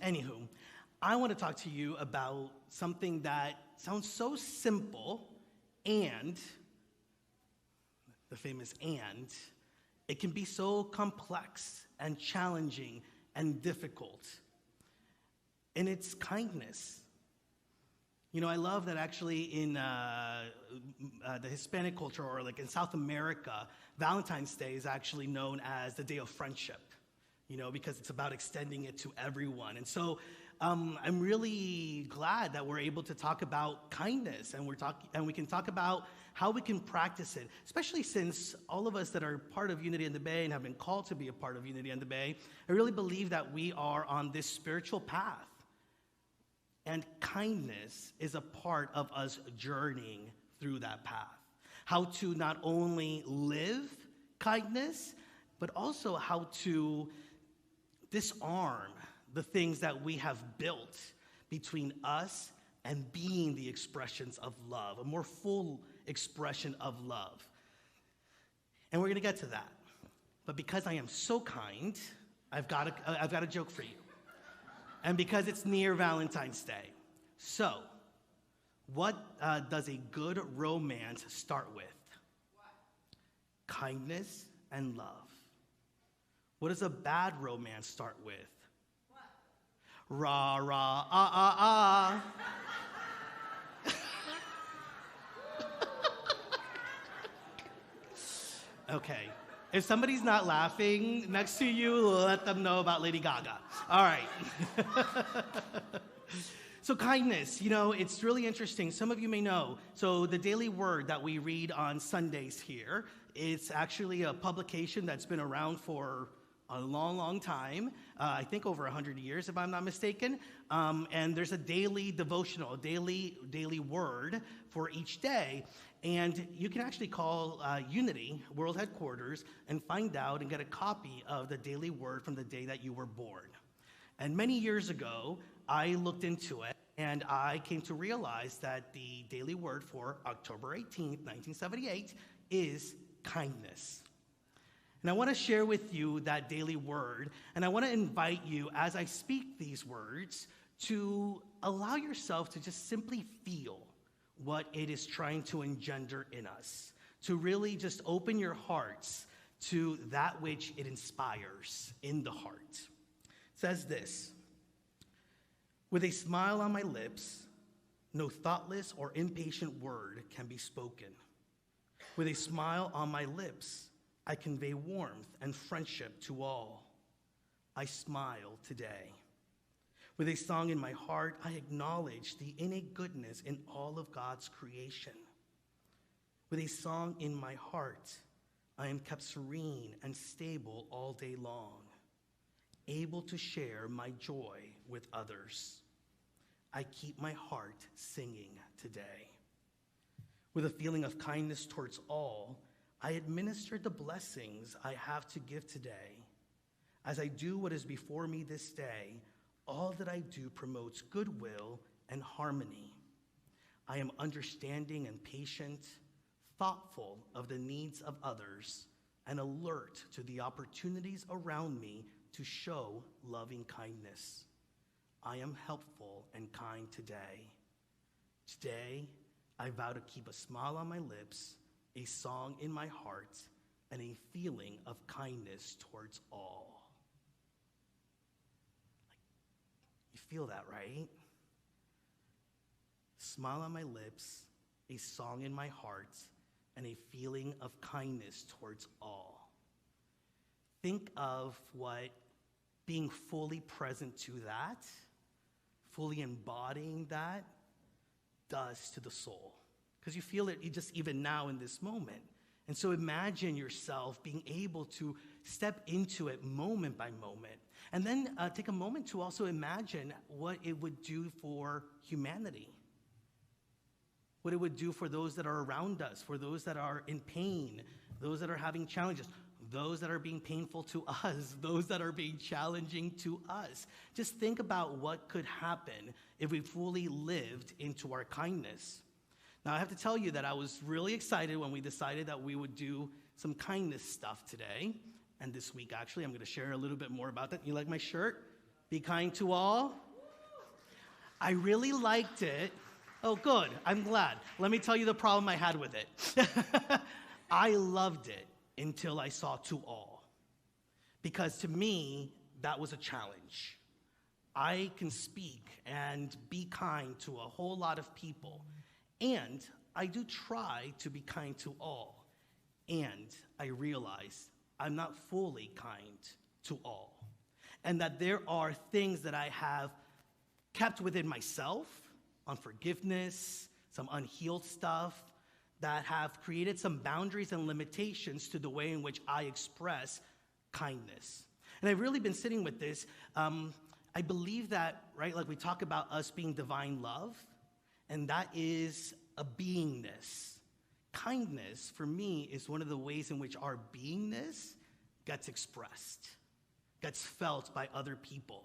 Anywho, I want to talk to you about something that sounds so simple, and, the famous and, it can be so complex and challenging and difficult. And it's kindness. You know, I love that actually in the Hispanic culture, or like in South America, Valentine's Day is actually known as the Day of Friendship, you know, because it's about extending it to everyone. And so I'm really glad that we're able to talk about kindness, and we can talk about how we can practice it, especially since all of us that are part of Unity in the Bay and have been called to be a part of Unity in the Bay, I really believe that we are on this spiritual path. And kindness is a part of us journeying through that path. How to not only live kindness, but also how to disarm the things that we have built between us and being the expressions of love, a more full expression of love. And we're going to get to that. But because I am so kind, I've got a joke for you. And because it's near Valentine's Day. So, what does a good romance start with? What? Kindness and love. What does a bad romance start with? What? Rah, rah, ah, ah, ah. Okay. If somebody's not laughing next to you, let them know about Lady Gaga. All right. So kindness, you know, it's really interesting. Some of you may know. So the daily word that we read on Sundays here, it's actually a publication that's been around for a long, long time. I think over 100 years, if I'm not mistaken. And there's a daily devotional, daily word for each day. And you can actually call Unity, World Headquarters, and find out and get a copy of the daily word from the day that you were born. And many years ago, I looked into it, and I came to realize that the daily word for October 18th, 1978, is kindness. And I want to share with you that daily word, and I want to invite you, as I speak these words, to allow yourself to just simply feel what it is trying to engender in us, to really just open your hearts to that which it inspires in the heart. It says this: with a smile on my lips, no thoughtless or impatient word can be spoken. With a smile on my lips, I convey warmth and friendship to all. I smile today. With a song in my heart, I acknowledge the innate goodness in all of God's creation. With a song in my heart, I am kept serene and stable all day long, able to share my joy with others. I keep my heart singing today. With a feeling of kindness towards all, I administer the blessings I have to give today. As I do what is before me this day, all that I do promotes goodwill and harmony. I am understanding and patient, thoughtful of the needs of others, and alert to the opportunities around me to show loving kindness. I am helpful and kind today. Today, I vow to keep a smile on my lips, a song in my heart, and a feeling of kindness towards all. You feel that, right? Smile on my lips, a song in my heart, and a feeling of kindness towards all. Think of what being fully present to that, fully embodying that, does to the soul. Because you feel it just even now in this moment. And so imagine yourself being able to step into it moment by moment. And then take a moment to also imagine what it would do for humanity. What it would do for those that are around us, for those that are in pain, those that are having challenges, those that are being painful to us, those that are being challenging to us. Just think about what could happen if we fully lived into our kindness. Now, I have to tell you that I was really excited when we decided that we would do some kindness stuff today. And this week, actually, I'm going to share a little bit more about that. You like my shirt? Be kind to all. I really liked it. Oh, good. I'm glad. Let me tell you the problem I had with it. I loved it until I saw to all. Because to me, that was a challenge. I can speak and be kind to a whole lot of people. And I do try to be kind to all. And I realize I'm not fully kind to all. And that there are things that I have kept within myself, unforgiveness, some unhealed stuff, that have created some boundaries and limitations to the way in which I express kindness. And I've really been sitting with this. I believe that, right, like we talk about us being divine love, and that is a beingness. Kindness, for me, is one of the ways in which our beingness gets expressed, gets felt by other people.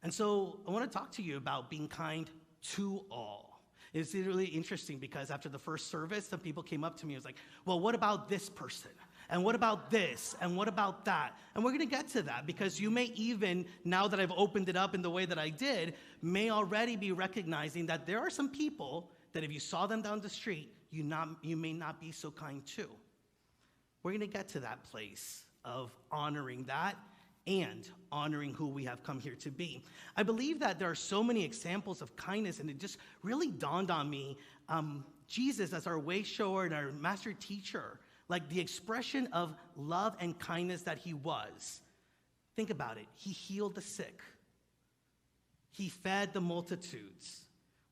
And so I want to talk to you about being kind to all. It's really interesting because after the first service, some people came up to me and was like, well, what about this person? And what about this? And what about that? And we're going to get to that because you may even, now that I've opened it up in the way that I did, may already be recognizing that there are some people that if you saw them down the street, you may not be so kind to. We're going to get to that place of honoring that and honoring who we have come here to be. I believe that there are so many examples of kindness, and it just really dawned on me, Jesus as our way shower and our master teacher, like the expression of love and kindness that he was. Think about it. He healed the sick. He fed the multitudes.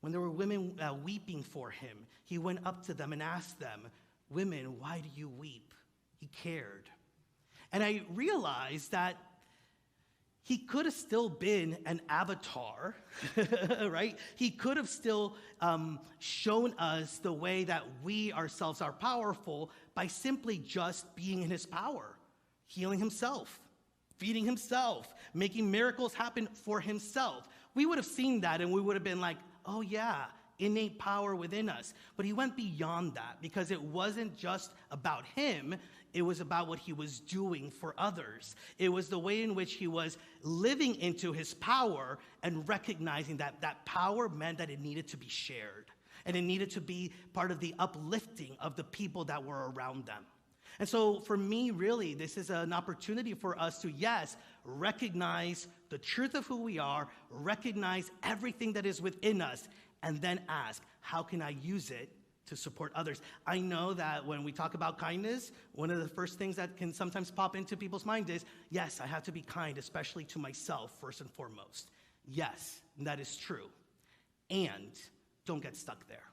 When there were women weeping for him, he went up to them and asked them, women, why do you weep? He cared. And I realized that he could have still been an avatar, right? He could have still shown us the way that we ourselves are powerful by simply just being in his power, healing himself, feeding himself, making miracles happen for himself. We would have seen that and we would have been like, oh yeah, innate power within us. But he went beyond that because it wasn't just about him. It was about what he was doing for others. It was the way in which he was living into his power and recognizing that that power meant that it needed to be shared. And it needed to be part of the uplifting of the people that were around them. And so for me, really, this is an opportunity for us to, yes, recognize the truth of who we are, recognize everything that is within us, and then ask, how can I use it to support others? I know that when we talk about kindness, one of the first things that can sometimes pop into people's mind is, yes, I have to be kind, especially to myself first and foremost. Yes, that is true. And don't get stuck there.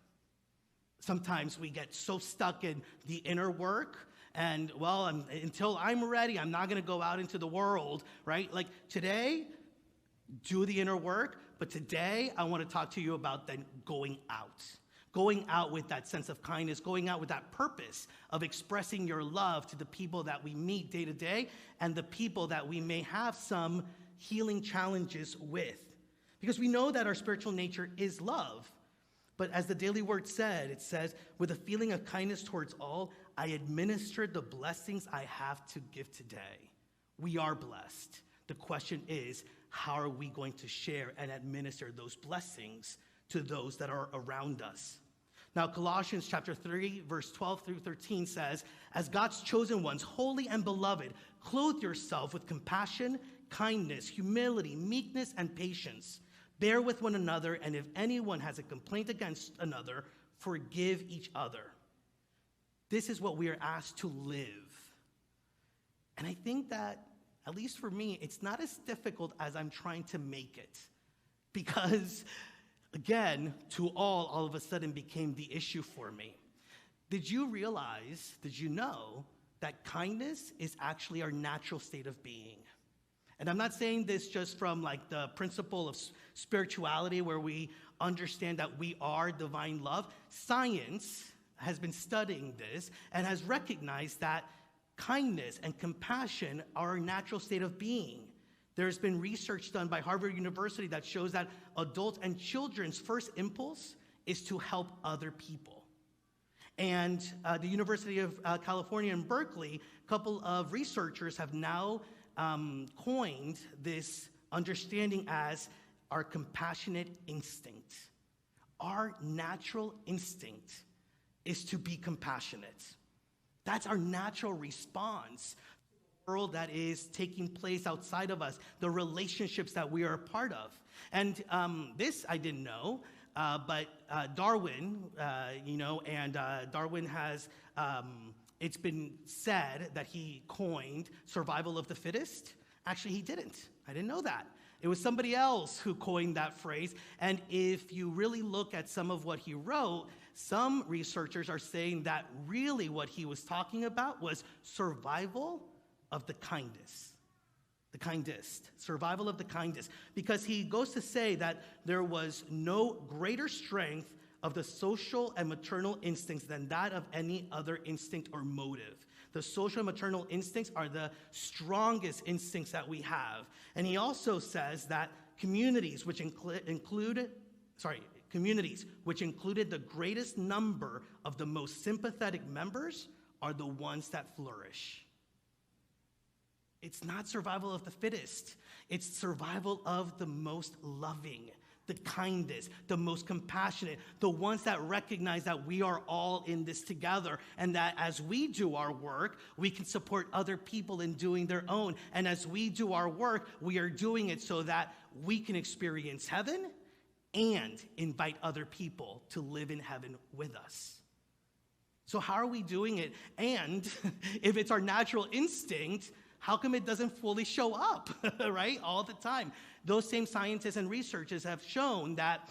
Sometimes we get so stuck in the inner work and, well, until I'm ready, I'm not going to go out into the world, right? Like today, do the inner work, but today I want to talk to you about then going out with that sense of kindness, going out with that purpose of expressing your love to the people that we meet day to day and the people that we may have some healing challenges with. Because we know that our spiritual nature is love. But as the Daily Word said, it says, with a feeling of kindness towards all, I administered the blessings I have to give today. We are blessed. The question is, how are we going to share and administer those blessings to those that are around us? Now, Colossians chapter 3, verse 12 through 13 says, as God's chosen ones, holy and beloved, clothe yourself with compassion, kindness, humility, meekness, and patience. Bear with one another, and if anyone has a complaint against another, forgive each other. This is what we are asked to live. And I think that, at least for me, it's not as difficult as I'm trying to make it. Because, again, to all of a sudden became the issue for me. Did you know that kindness is actually our natural state of being? And I'm not saying this just from like the principle of spirituality where we understand that we are divine love. Science has been studying this and has recognized that kindness and compassion are our natural state of being. There's been research done by Harvard University that shows that adults and children's first impulse is to help other people. And the University of California in Berkeley, a couple of researchers have now coined this understanding as our compassionate instinct. Our natural instinct is to be compassionate. That's our natural response to the world that is taking place outside of us, the relationships that we are a part of. And this I didn't know, but Darwin, Darwin has, it's been said that he coined survival of the fittest. Actually, he didn't. I didn't know that. It was somebody else who coined that phrase. And if you really look at some of what he wrote, some researchers are saying that really what he was talking about was survival of the kindest. The kindest. Survival of the kindest. Because he goes to say that there was no greater strength of the social and maternal instincts than that of any other instinct or motive. The social and maternal instincts are the strongest instincts that we have. And he also says that communities which included the greatest number of the most sympathetic members are the ones that flourish. It's not survival of the fittest. It's survival of the most loving, the kindest, the most compassionate, the ones that recognize that we are all in this together, and that as we do our work, we can support other people in doing their own. And as we do our work, we are doing it so that we can experience heaven and invite other people to live in heaven with us. So how are we doing it? And if it's our natural instinct, how come it doesn't fully show up, right, all the time? Those same scientists and researchers have shown that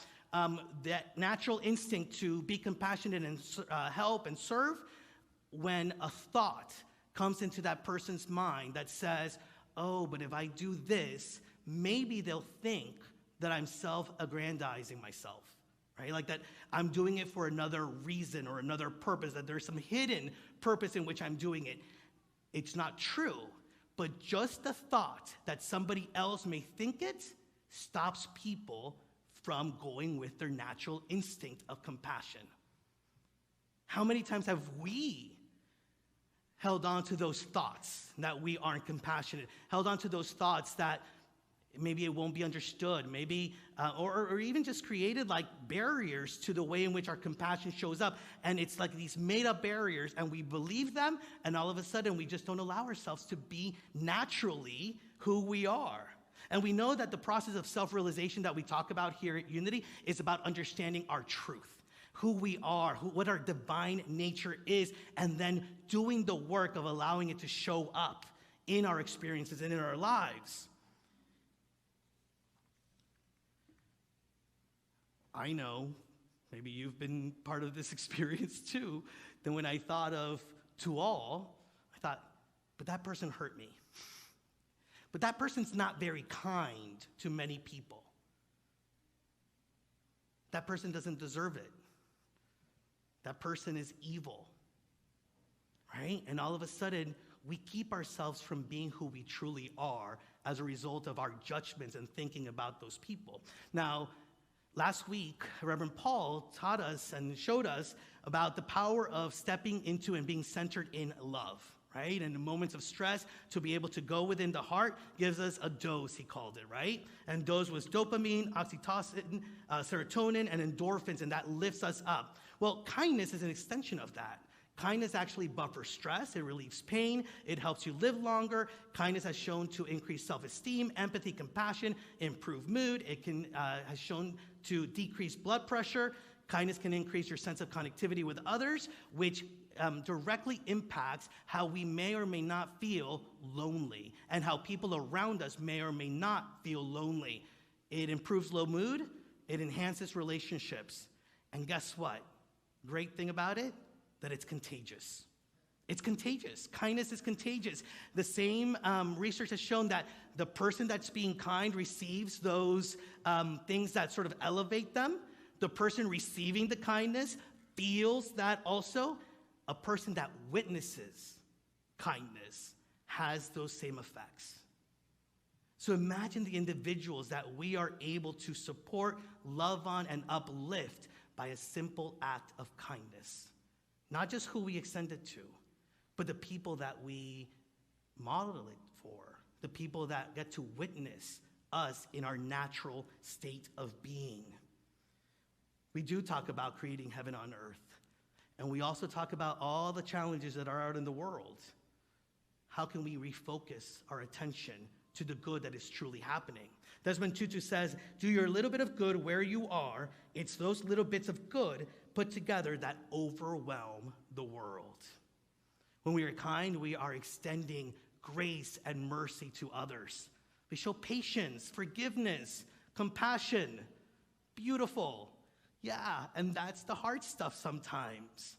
that natural instinct to be compassionate and help and serve, when a thought comes into that person's mind that says, oh, but if I do this, maybe they'll think that I'm self-aggrandizing myself, right? Like that I'm doing it for another reason or another purpose, that there's some hidden purpose in which I'm doing it. It's not true. But just the thought that somebody else may think it stops people from going with their natural instinct of compassion. How many times have we held on to those thoughts that we aren't compassionate, held on to those thoughts that maybe it won't be understood, maybe, or even just created like barriers to the way in which our compassion shows up. And it's like these made up barriers, and we believe them, and all of a sudden we just don't allow ourselves to be naturally who we are. And we know that the process of self-realization that we talk about here at Unity is about understanding our truth, who we are, what our divine nature is, and then doing the work of allowing it to show up in our experiences and in our lives. I know, maybe you've been part of this experience too, that when I thought of to all, I thought, but that person hurt me. But that person's not very kind to many people. That person doesn't deserve it. That person is evil, right? And all of a sudden, we keep ourselves from being who we truly are as a result of our judgments and thinking about those people. Now, last week, Reverend Paul taught us and showed us about the power of stepping into and being centered in love, right? And in moments of stress, to be able to go within the heart gives us a dose, he called it, right? And dose was dopamine, oxytocin, serotonin, and endorphins, and that lifts us up. Well, kindness is an extension of that. Kindness actually buffers stress, it relieves pain, it helps you live longer. Kindness has shown to increase self-esteem, empathy, compassion, improve mood. It has shown to decrease blood pressure. Kindness can increase your sense of connectivity with others, which directly impacts how we may or may not feel lonely, and how people around us may or may not feel lonely. It improves low mood, it enhances relationships. And guess what? Great thing about it? That it's contagious. It's contagious. Kindness is contagious. The same research has shown that the person that's being kind receives those things that sort of elevate them. The person receiving the kindness feels that also. A person that witnesses kindness has those same effects. So imagine the individuals that we are able to support, love on, and uplift by a simple act of kindness. Not just who we extend it to, but the people that we model it for, the people that get to witness us in our natural state of being. We do talk about creating heaven on earth. And we also talk about all the challenges that are out in the world. How can we refocus our attention to the good that is truly happening? Desmond Tutu says, do your little bit of good where you are. It's those little bits of good put together that overwhelm the world. When we are kind, we are extending grace and mercy to others. We show patience, forgiveness, compassion. Beautiful. Yeah, and that's the hard stuff sometimes.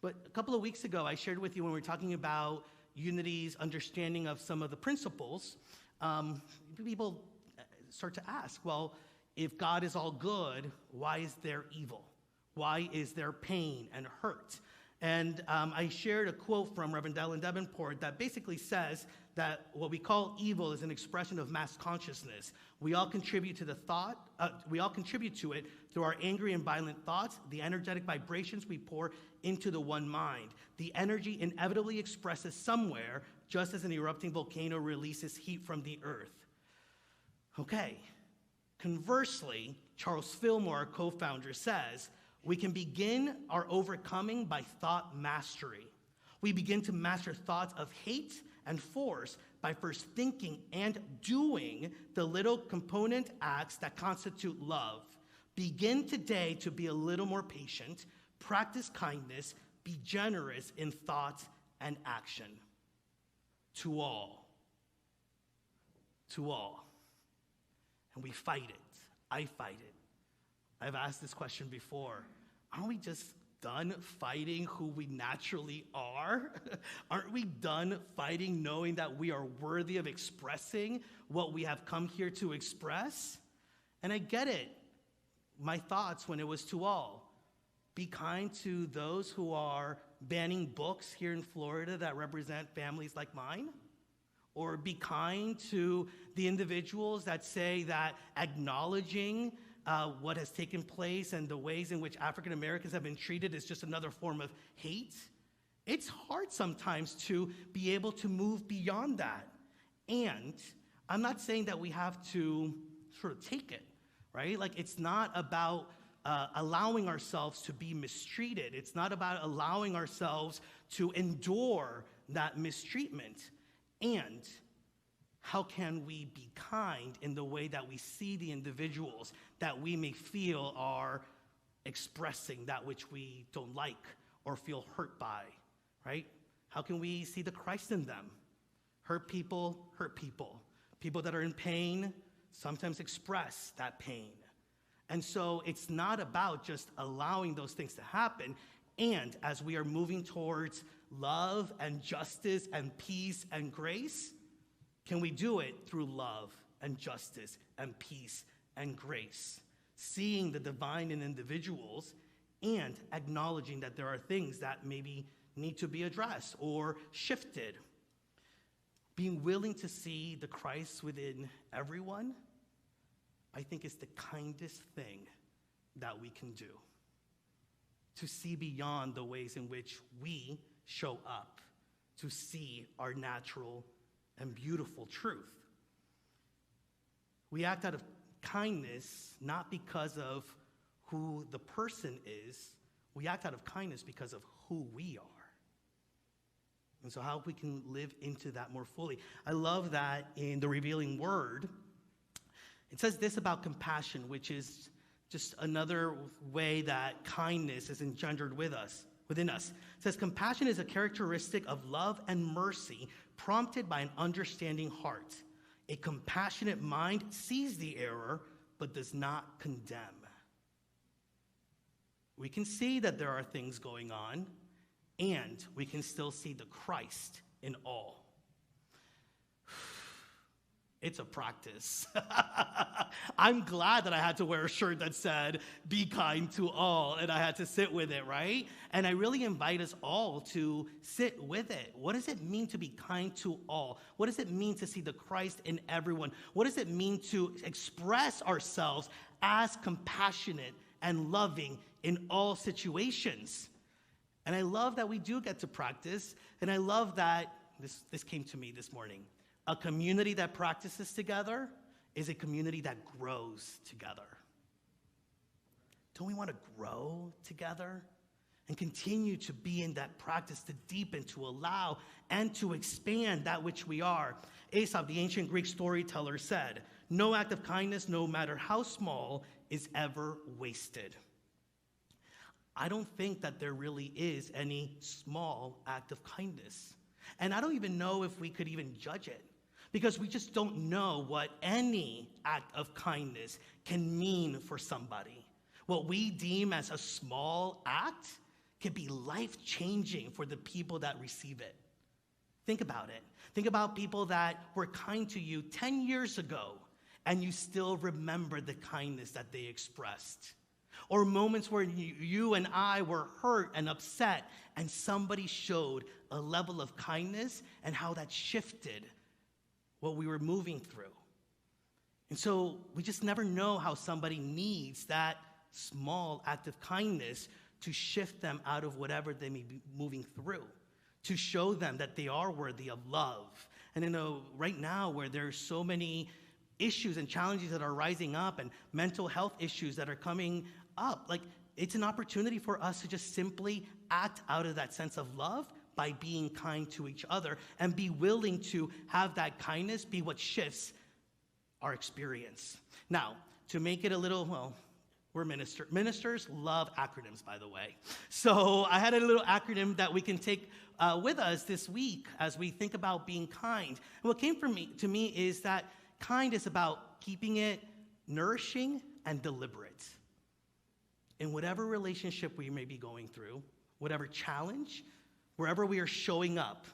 But a couple of weeks ago, I shared with you when we were talking about Unity's understanding of some of the principles, people start to ask, well, if God is all good, why is there evil? Why is there pain and hurt? And I shared a quote from Reverend Dallin Davenport that basically says that what we call evil is an expression of mass consciousness. We all contribute to it through our angry and violent thoughts, the energetic vibrations we pour into the one mind. The energy inevitably expresses somewhere, just as an erupting volcano releases heat from the earth. Okay. Conversely, Charles Fillmore, our co-founder, says, we can begin our overcoming by thought mastery. We begin to master thoughts of hate and force by first thinking and doing the little component acts that constitute love. Begin today to be a little more patient, practice kindness, be generous in thought and action. To all. To all. And we fight it. I fight it. I've asked this question before. Aren't we just done fighting who we naturally are? Aren't we done fighting knowing that we are worthy of expressing what we have come here to express? And I get it. My thoughts when it was to all. Be kind to those who are banning books here in Florida that represent families like mine. Or be kind to the individuals that say that acknowledging what has taken place and the ways in which African Americans have been treated is just another form of hate. It's hard sometimes to be able to move beyond that. And I'm not saying that we have to sort of take it, right? Like, it's not about allowing ourselves to be mistreated. It's not about allowing ourselves to endure that mistreatment. And how can we be kind in the way that we see the individuals that we may feel are expressing that which we don't like or feel hurt by, right? How can we see the Christ in them? Hurt people hurt people. People that are in pain sometimes express that pain. And so it's not about just allowing those things to happen. And as we are moving towards love and justice and peace and grace, can we do it through love and justice and peace and grace? Seeing the divine in individuals and acknowledging that there are things that maybe need to be addressed or shifted. Being willing to see the Christ within everyone, I think, is the kindest thing that we can do. To see beyond the ways in which we show up, to see our natural and beautiful truth. We act out of kindness not because of who the person is. We act out of kindness because of who we are. And so how we can live into that more fully. I love that in the Revealing Word, it says this about compassion, which is just another way that kindness is engendered within us. It says, compassion is a characteristic of love and mercy prompted by an understanding heart. A compassionate mind sees the error, but does not condemn. We can see that there are things going on, and we can still see the Christ in all. It's a practice. I'm glad that I had to wear a shirt that said, be kind to all, and I had to sit with it, right? And I really invite us all to sit with it. What does it mean to be kind to all? What does it mean to see the Christ in everyone? What does it mean to express ourselves as compassionate and loving in all situations? And I love that we do get to practice, and I love that this came to me this morning. A community that practices together is a community that grows together. Don't we want to grow together and continue to be in that practice, to deepen, to allow, and to expand that which we are? Aesop, the ancient Greek storyteller, said, "No act of kindness, no matter how small, is ever wasted." I don't think that there really is any small act of kindness. And I don't even know if we could even judge it, because we just don't know what any act of kindness can mean for somebody. What we deem as a small act can be life-changing for the people that receive it. Think about it. Think about people that were kind to you 10 years ago, and you still remember the kindness that they expressed. Or moments where you and I were hurt and upset, and somebody showed a level of kindness and how that shifted what we were moving through. And so we just never know how somebody needs that small act of kindness to shift them out of whatever they may be moving through, to show them that they are worthy of love. And right now where there's so many issues and challenges that are rising up and mental health issues that are coming up, it's an opportunity for us to just simply act out of that sense of love by being kind to each other and be willing to have that kindness be what shifts our experience. Now, to make it a little, we're ministers love acronyms, by the way. So I had a little acronym that we can take with us this week as we think about being kind. And what came to me is that kind is about keeping it nourishing and deliberate. In whatever relationship we may be going through, whatever challenge, wherever we are showing up,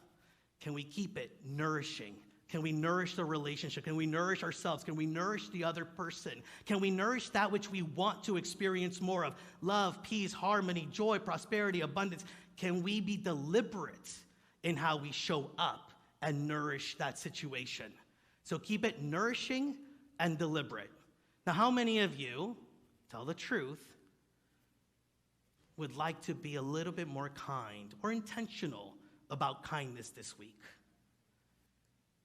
can we keep it nourishing? Can we nourish the relationship? Can we nourish ourselves? Can we nourish the other person? Can we nourish that which we want to experience more of? Love, peace, harmony, joy, prosperity, abundance. Can we be deliberate in how we show up and nourish that situation? So keep it nourishing and deliberate. Now, how many of you, tell the truth, would like to be a little bit more kind or intentional about kindness this week?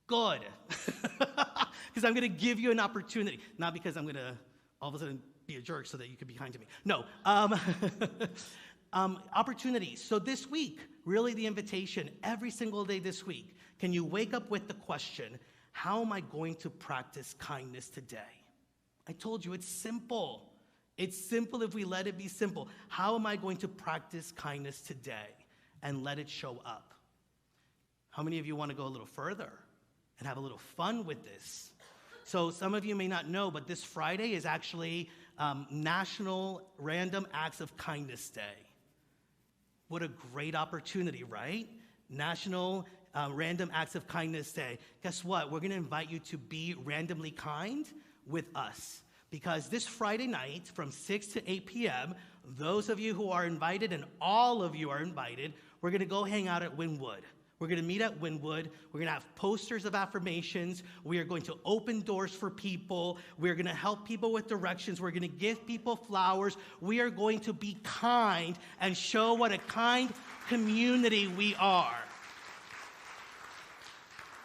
Good. Because I'm going to give you an opportunity. Not because I'm going to all of a sudden be a jerk so that you can be kind to me. No. Opportunities. So this week, really the invitation, every single day this week, can you wake up with the question, how am I going to practice kindness today? I told you, it's simple. It's simple if we let it be simple. How am I going to practice kindness today and let it show up? How many of you want to go a little further and have a little fun with this? So some of you may not know, but this Friday is actually National Random Acts of Kindness Day. What a great opportunity, right? National Random Acts of Kindness Day. Guess what? We're going to invite you to be randomly kind with us. Because this Friday night from 6 to 8 p.m., those of you who are invited, and all of you are invited, we're going to go hang out at Wynwood. We're going to meet at Wynwood. We're going to have posters of affirmations. We are going to open doors for people. We're going to help people with directions. We're going to give people flowers. We are going to be kind and show what a kind community we are.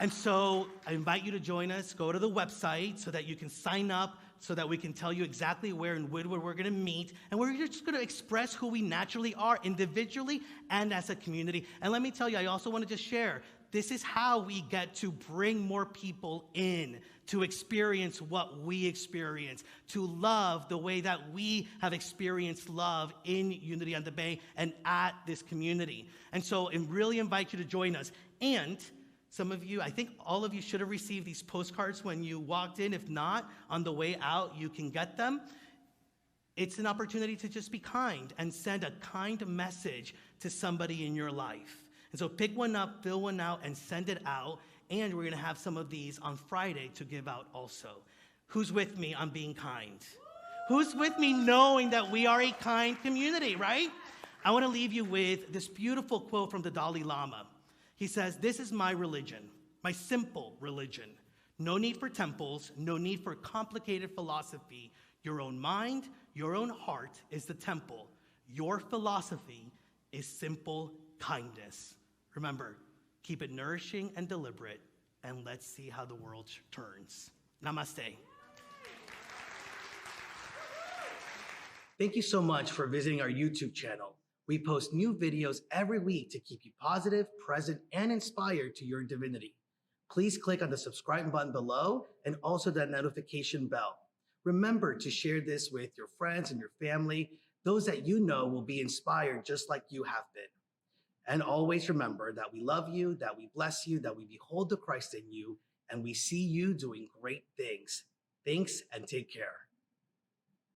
And so I invite you to join us. Go to the website so that you can sign up, so that we can tell you exactly where in Wynwood we're going to meet. And we're just going to express who we naturally are individually and as a community. And let me tell you, I also want to just share, this is how we get to bring more people in to experience what we experience, to love the way that we have experienced love in Unity on the Bay and at this community. And so I really invite you to join us. And some of you, I think all of you should have received these postcards when you walked in. If not, on the way out, you can get them. It's an opportunity to just be kind and send a kind message to somebody in your life. And so pick one up, fill one out, and send it out. And we're going to have some of these on Friday to give out also. Who's with me on being kind? Who's with me knowing that we are a kind community, right? I want to leave you with this beautiful quote from the Dalai Lama. He says, "This is my religion, my simple religion. No need for temples, no need for complicated philosophy. Your own mind, your own heart is the temple. Your philosophy is simple kindness." Remember, keep it nourishing and deliberate, and let's see how the world turns. Namaste. Thank you so much for visiting our YouTube channel. We post new videos every week to keep you positive, present, and inspired to your divinity. Please click on the subscribe button below and also that notification bell. Remember to share this with your friends and your family, those that you know will be inspired just like you have been. And always remember that we love you, that we bless you, that we behold the Christ in you, and we see you doing great things. Thanks and take care.